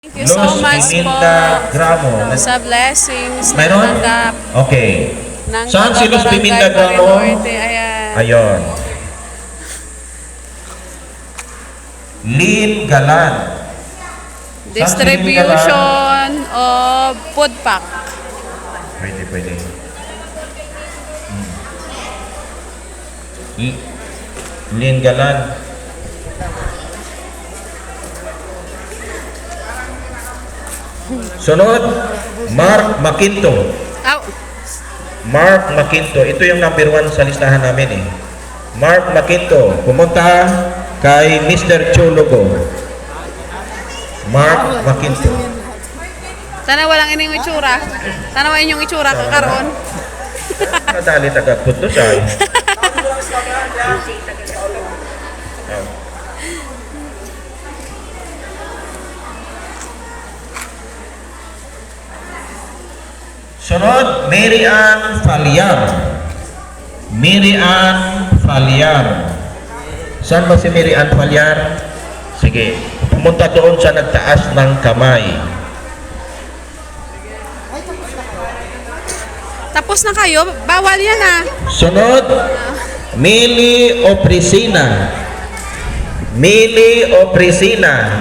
Thank you so much po Gramo. sa blessings na Mayroon? tanggap Okay. ng Saan si Luz Barangay Piminda Gramo? Marinorte. Ayan. Ayon. Lynn Galan. Distribution of food pack. Pwede. Lynn Galan. Sunod, Mark Maquinto. Aw, Mark Maquinto. Ito yung number 1 sa listahan namin eh. Mark Maquinto. Pumunta kay Mr. Chologo. Mark Maquinto. sana walang ining itsura. Sana wa inyong itsura kakaroon. Nadali tagapunto siya eh. Sunod, Mary Ann Falyar. Mary Ann Falyar. Saan ba si Mary Ann Falyar? Sige, pumunta doon sa nagtaas ng kamay. Tapos na kayo, bawal yan ah. Sunod, Millie Opresina. Millie Opresina.